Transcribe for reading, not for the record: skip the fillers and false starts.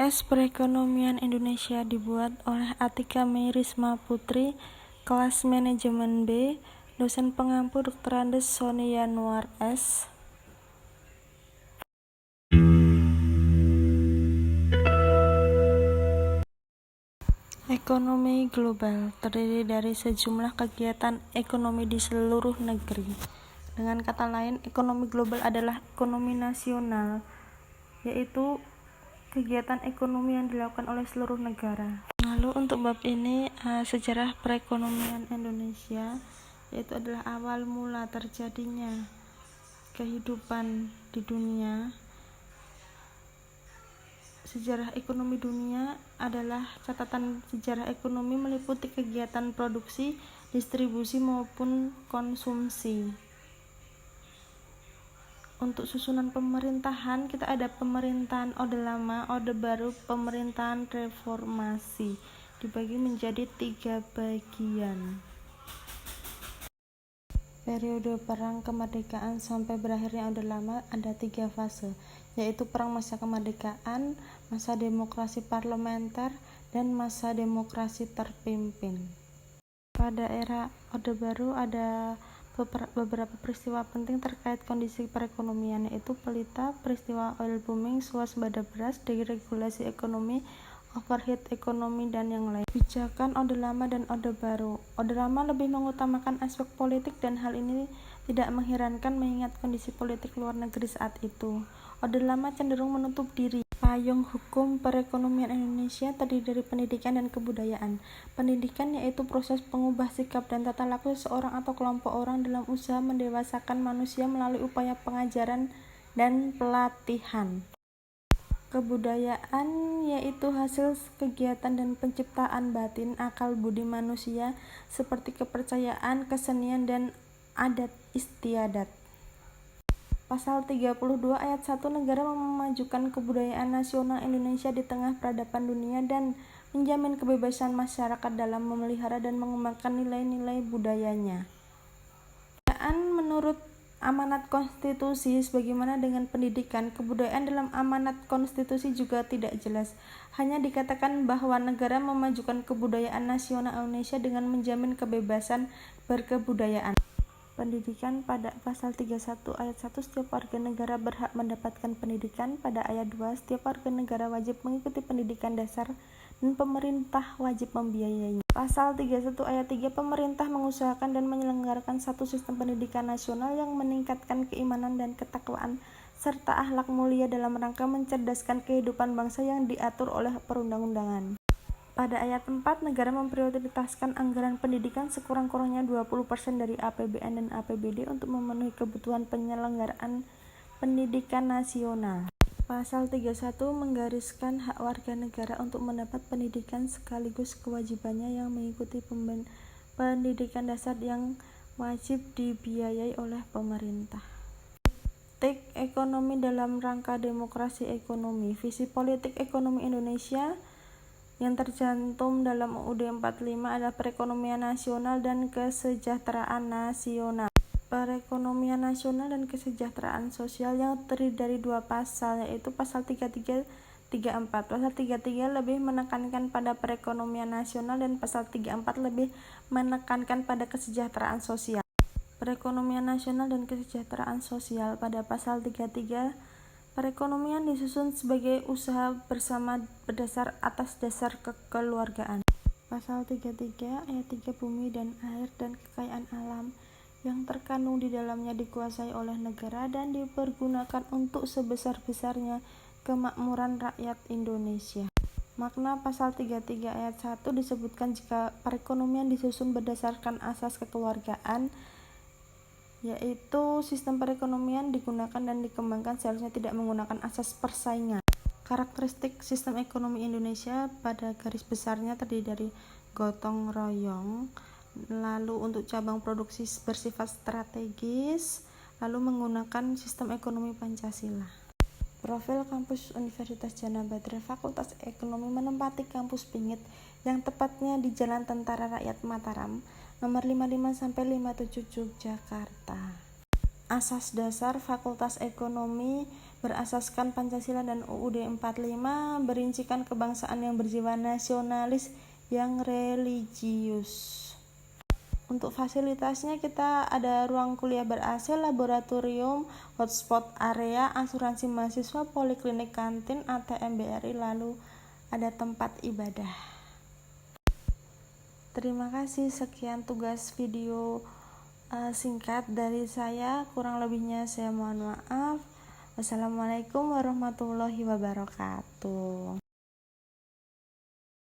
Tes Perekonomian Indonesia dibuat oleh Atika Meirisma Putri, kelas Manajemen B, dosen pengampu Dr. Andes Sony Yanuar S. Ekonomi global terdiri dari sejumlah kegiatan ekonomi di seluruh negeri. Dengan kata lain, ekonomi global adalah ekonomi nasional, yaitu kegiatan ekonomi yang dilakukan oleh seluruh negara. Lalu untuk bab ini, sejarah perekonomian Indonesia, yaitu adalah awal mula terjadinya kehidupan di dunia. Sejarah ekonomi dunia adalah catatan sejarah ekonomi meliputi kegiatan produksi, distribusi maupun konsumsi. Untuk susunan pemerintahan, kita ada pemerintahan Orde Lama, Orde Baru, pemerintahan reformasi, dibagi menjadi 3 bagian. Periode perang kemerdekaan sampai berakhirnya Orde Lama ada 3 fase, yaitu perang masa kemerdekaan, masa demokrasi parlementer, dan masa demokrasi terpimpin. Pada era Orde Baru ada beberapa peristiwa penting terkait kondisi perekonomian, yaitu pelita, peristiwa oil booming, swasembada beras, deregulasi ekonomi, overheat ekonomi, dan yang lain. Kebijakan Orde Lama dan Orde Baru. Orde Lama lebih mengutamakan aspek politik dan hal ini tidak mengherankan mengingat kondisi politik luar negeri saat itu. Orde Lama cenderung menutup diri. Payung hukum perekonomian Indonesia terdiri dari pendidikan dan kebudayaan. Pendidikan yaitu proses pengubah sikap dan tata laku seseorang atau kelompok orang dalam usaha mendewasakan manusia melalui upaya pengajaran dan pelatihan. Kebudayaan yaitu hasil kegiatan dan penciptaan batin akal budi manusia seperti kepercayaan, kesenian, dan adat istiadat. Pasal 32 ayat 1 negara memajukan kebudayaan nasional Indonesia di tengah peradaban dunia dan menjamin kebebasan masyarakat dalam memelihara dan mengembangkan nilai-nilai budayanya. Menurut amanat konstitusi, sebagaimana dengan pendidikan, kebudayaan dalam amanat konstitusi juga tidak jelas. Hanya dikatakan bahwa negara memajukan kebudayaan nasional Indonesia dengan menjamin kebebasan berkebudayaan. Pendidikan pada pasal 31 ayat 1 setiap warga negara berhak mendapatkan pendidikan. Pada ayat 2 setiap warga negara wajib mengikuti pendidikan dasar dan pemerintah wajib membiayainya. Pasal 31 ayat 3 pemerintah mengusahakan dan menyelenggarakan satu sistem pendidikan nasional yang meningkatkan keimanan dan ketakwaan serta akhlak mulia dalam rangka mencerdaskan kehidupan bangsa yang diatur oleh perundang-undangan. Pada ayat 4, negara memprioritaskan anggaran pendidikan sekurang-kurangnya 20% dari APBN dan APBD untuk memenuhi kebutuhan penyelenggaraan pendidikan nasional. Pasal 31 menggariskan hak warga negara untuk mendapat pendidikan sekaligus kewajibannya yang mengikuti pendidikan dasar yang wajib dibiayai oleh pemerintah. Politik ekonomi dalam rangka demokrasi ekonomi. Visi politik ekonomi Indonesia yang tercantum dalam UUD 45 adalah perekonomian nasional dan kesejahteraan nasional. Perekonomian nasional dan kesejahteraan sosial yang terdiri dari 2 pasal, yaitu pasal 33 34. Pasal 33 lebih menekankan pada perekonomian nasional dan pasal 34 lebih menekankan pada kesejahteraan sosial. Perekonomian nasional dan kesejahteraan sosial. Pada pasal 33 perekonomian disusun sebagai usaha bersama berdasar atas dasar kekeluargaan. Pasal 33 ayat 3 bumi dan air dan kekayaan alam yang terkandung di dalamnya dikuasai oleh negara dan dipergunakan untuk sebesar-besarnya kemakmuran rakyat Indonesia. Makna pasal 33 ayat 1 disebutkan jika perekonomian disusun berdasarkan asas kekeluargaan, yaitu sistem perekonomian digunakan dan dikembangkan seharusnya tidak menggunakan asas persaingan. Karakteristik sistem ekonomi Indonesia pada garis besarnya terdiri dari gotong royong, lalu untuk cabang produksi bersifat strategis, lalu menggunakan sistem ekonomi Pancasila. Profil kampus Universitas Djana Badra Fakultas Ekonomi menempati kampus Pingit yang tepatnya di Jalan Tentara Rakyat Mataram, nomor 55-57 Yogyakarta. Asas dasar Fakultas Ekonomi berasaskan Pancasila dan UUD 45, berincikan kebangsaan yang berjiwa nasionalis yang religius. Untuk fasilitasnya kita ada ruang kuliah ber-AC, laboratorium, hotspot area, asuransi mahasiswa, poliklinik, kantin, ATM BRI, lalu ada tempat ibadah. Terima kasih, sekian tugas video singkat dari saya, kurang lebihnya saya mohon maaf. Wassalamualaikum warahmatullahi wabarakatuh.